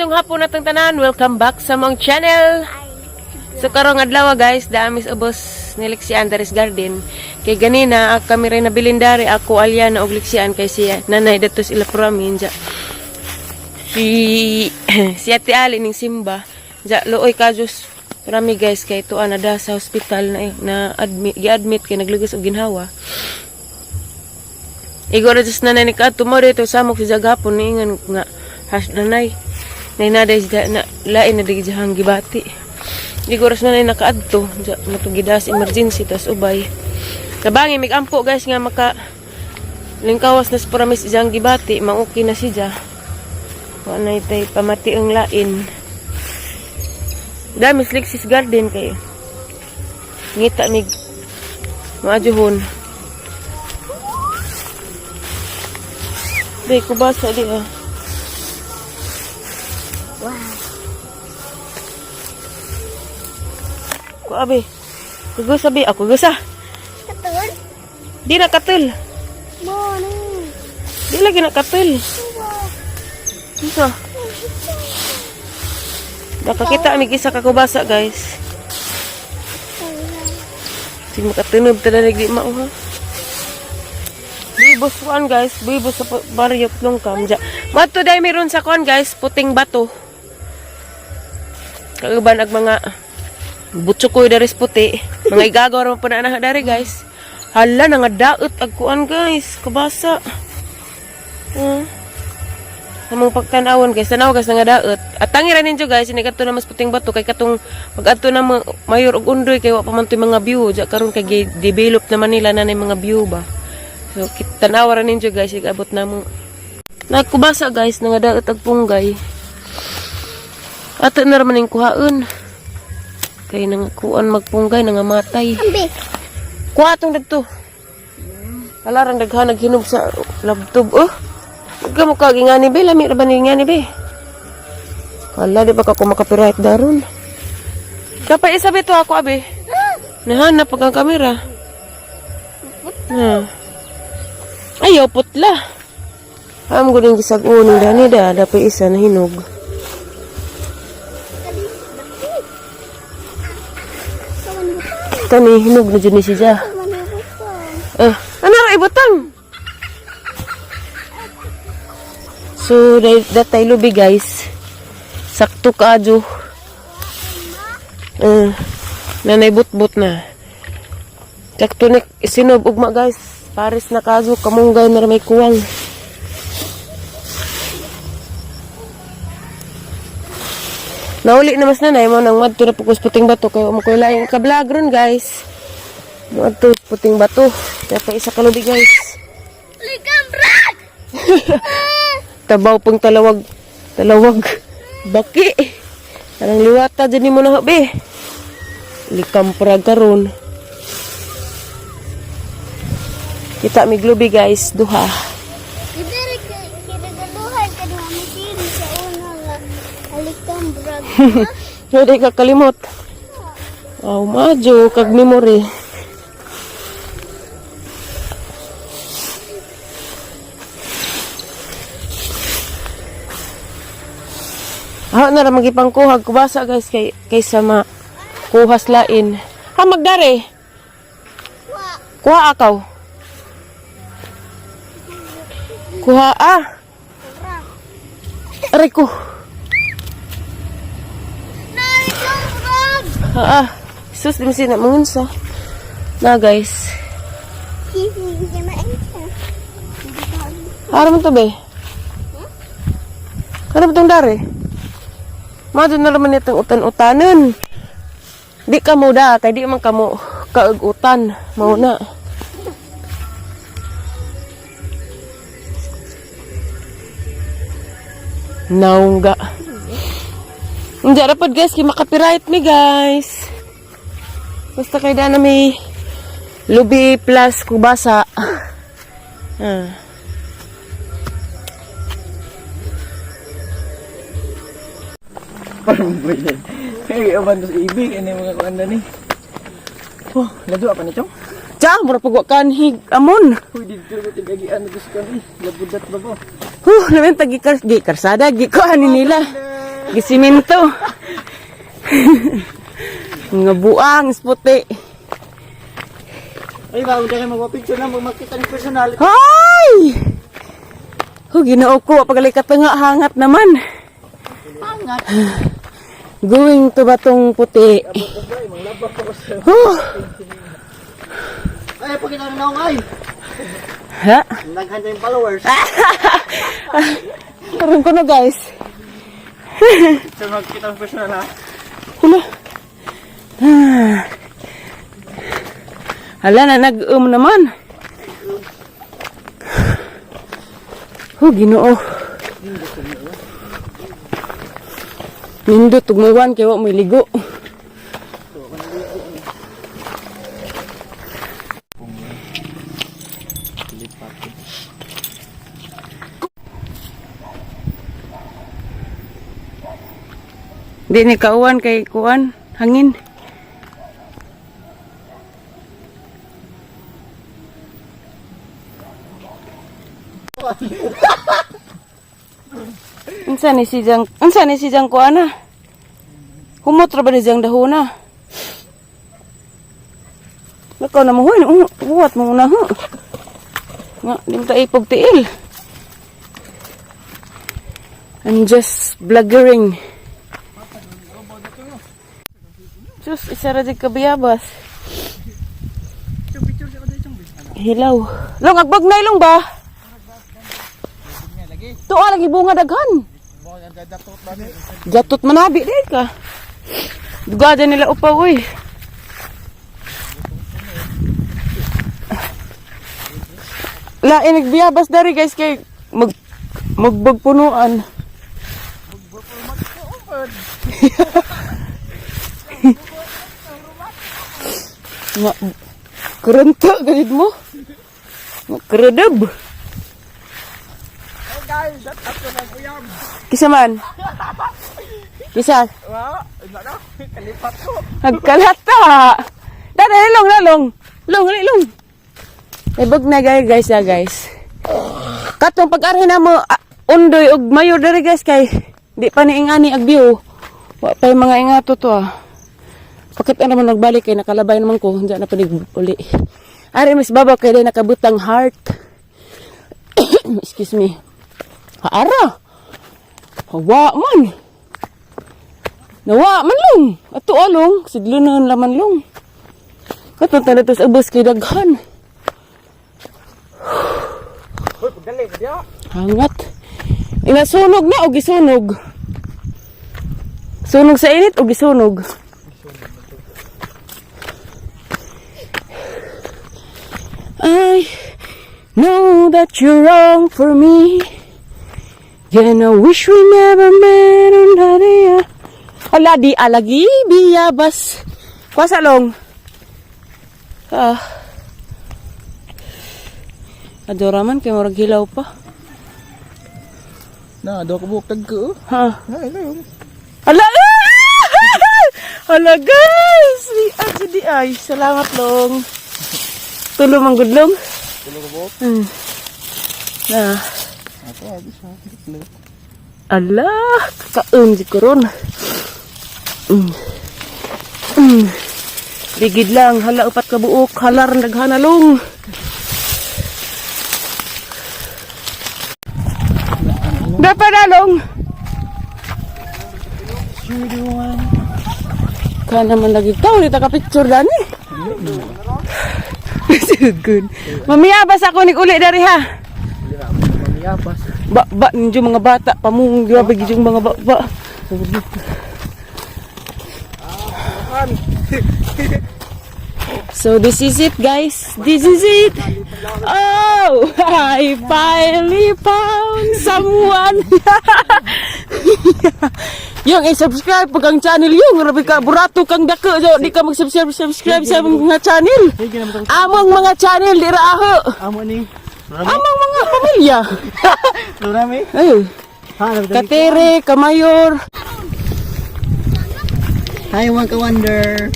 Maadong hapon natong tanan, welcome back sa mong channel. So karong adlaw guys, daamis ubos ni Lexian Daris Garden. Kay ganina kami rin nabilindari ako Aliana og Lexian kay siya nanay datos ila promin ja. Si Ate Ali ning Simba. Ja looy kajus rami guys kay tuan ada sa hospital na admit kay naglugos og ginhawa. Igor just nanay ni kadto mo dito samok si jagapon niingan nga has nanay. Nainaday na lain na digihang gibati. Di oras na nakaadto, matugidas emergency tas ubay. Kabangi migampo guys nga maka lingkawas na sa promise ijang gibati, mauki na siya. Wala tay pamati ang lain. Dami Lexis Garden kayo. Ngita mig maajuhon. Be ko basa di ah. Wow. Ko abi. Kugus abi ako gusa. Katul? Di na katul. Mono. Di lagi na katul. Isa. Baka kita amig isa ka kubasa guys. Sige makatunob talaga di mao ha. Bibos kuan guys, bibos sa baryo Plongkam. Mato day meron sa kuan guys, puting bato. Kauban ag mga butsukoy daris puti. Mga igagaw ra po na anak dari guys. Hala na nga daot ag kuan guys, kabasa. Among pagtanawon guys, tanaw guys nga daot. At tangiran ninyo guys, ini kadto na mas puting bato kay katong pag-adto na mayor og undoy kay wa pa man toy mga view, ja karon kay develop naman nila na mga view ba. So tanawaran ninyo guys, igabot na mo. Nagkubasa guys, nga daot ag punggay. Ato na raman yung kuhaon. Kaya nang kuan magpunggay, nang matay. Ambi. Kuha itong dagto. Alarang daghan naghinog sa labtob. Oh, huwag mo kag ingani be. Lami ra ba ni ingani be? Hala, di ba ka kumakapiright daron? Kapay isa ba ito ako abe? Nahanap pag ang kamera. Ayaw putla. Am ko din gisag-unin dani da. Dapat isa na hinog. Tani hinog na dyan ni siya. Ano ra ibutang? So, datay lubi guys. Sakto kaadyo. Nanay but-but na. Sakto na sinog ugma guys. Paris na kaadyo. Kamunggay na may kuwang. Nauli na mas nanay mo nang madto na pugos puting bato kayo mo ko laing ka-vlog ron guys. Madto puting bato. Kaya pa isa kalubi guys. Likam brad. Tabaw pong talawag. Baki. Anong liwata dyan mo na be. Likam prag karon. Kita miglubi guys, duha. Iberi kinagaduhay ka na masin sa una nga alikam brad. Hindi ka kalimot. Oh, madyo kag memory. Na ra magipangkuhag kubasa guys kaysa kuhas lain. Ha magdare. Kuha akaw. Kuha Aray ko. Sus din sina mangunsa. Na guys. Ara man to be. Ano ba itong dari? Mado na naman itong utan-utanan. Di ka mo da, kaya di man ka mo kaag-utan. Mauna. Naungga. Hindi rapat guys, kaya makapiright mi guys. Basta kayo na may lubi plus kubasa. Parang ba yan? Hey, awan to sa ibig. Ano yung mga kuanda ni? Oh, lado apa ni chong? Cha, mura pagwa kanhig amon. Uy, dito ko tigagian na gusto kami. Labudat ba po? Namin tagi karsada, gi ko ani nila. Gisiminto. Mga buang, puti. Ay, bago na kayo magpapicture na, makita ng personality. Hay! Ginoo ko, pagalikat nga hangat naman. Hangat. Going to batong puti. Ay, pakita na ako ay. Ha? Naghanda yung followers. Parang ko na guys. So, magkita ng personal ha? Hala. Hala na, naman. Ginoo. Nindot, tugmawan, kaya wak may ligo. Di ni kauwan kay kuwan, hangin. Unsa ni si Jang kuana? Humot ra ba ni Jang dahuna? Nakaw na mo huy, buwat mo na ho. Nga, di mo ta ipog tiil. I'm just blaggering. Diyos, isa ra di kabiyabas. Hilaw. Long, agbag na ilong ba? Tuwa lagi bunga daghan. Jatot manabi din ka. Duga dyan nila upaw, uy. Lain nagbiyabas dari guys kay magbagpunuan. Nga, kerenta ganit mo. Nga, keredeb. Hey guys, that's up to my kuyam. Kisa man? Kisa? Wow, enggak na, kalipat ko. Nagkalata. Dada, long. Long. Ibog na guys ya guys. Katong pag-arhin na mo, undoy og mayor dari guys kay di pa niingani ag view. Wa pa yung mga ingato to ah. Bakit naman nagbalik kay nakalabay naman ko, hindi na panig uli. Ari mas baba kay day nakabutang heart. Excuse me. Haara. Hawa man. Nawa man long. Ato along, siglunon laman long. Katong tanda to sa ubos kay daghan. Hoy, pagdali ba dia? Hangat. Inasunog na o gisunog? Sunog sa init o gisunog? I know that you're wrong for me. And I wish we never met on that day. Ala di alagi biyabas. Kwasalong. Adoraman kay murag hilaw pa. Na, do ko buktag ko. Ha. Ay, lang. Ala! Ala guys! Di ay. Salamat long. Tulo mang gudlong. Tulo ko buk. Na. Ako, abis ha. Ala! Kaon si koron. Bigid lang. Hala upat ka buok. Halar naghanalong. Dapat dalong. Ka naman lagi tao. Dito ka picture dani. Good. Mamiyabas ako ni uli dari ha. Mamiyabas. Ba ninyo mga bata. Pamung bagi yung mga ba. So this is it guys. This is it. Oh, I finally found someone. Yung i-subscribe pag ang channel yung rabi ka burato kang dako so di ka mag-subscribe sa mga channel. Among mga channel di raaho. Amo ni. Among mga pamilya. Rami. Ay. Katere, Kamayor. Hi mga ka-wonder.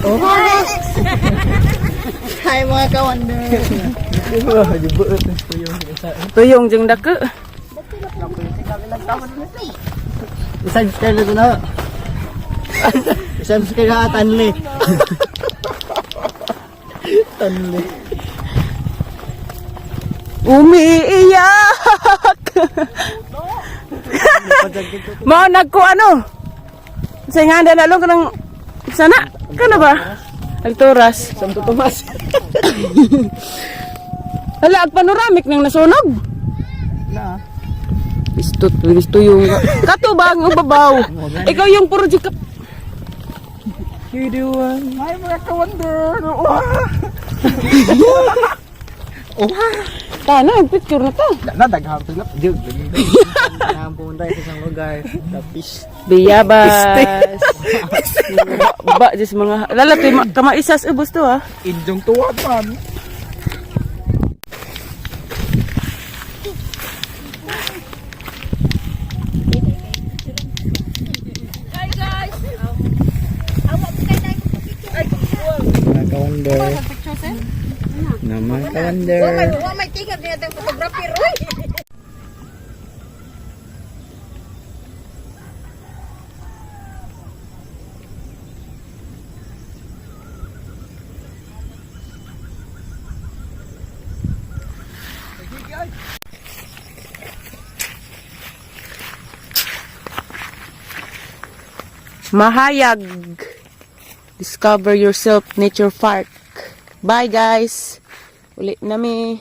Okay, next. Hi mga ka-wonder. Tuyong jeng dako. I-subscribe na ito na. I-subscribe na Tanli. Tanli. Umiiyak! Mao nagko ano? Sa nga na lang kanang sana kana ba? Alturas. Santo Tomas. Hala ag panoramic nang nasunog. Na. Gusto yung kato ba ang babaw? Ikaw yung project ka. You the one. Ay, mga ka-wonder. Tana, picture na to. Nadaghang to na. Jug. Kailangan pumunta sa isang lugar. Tapos. Biyabas. Ba, just mga lalaki kamaisas ubos to ha. Injong tuwad man. Mga ka-wonder. Na mga ka-wonder. May tingad niya ng photography, Roy. Mahayag. Discover yourself, Nature Park. Bye guys. Uli na mi.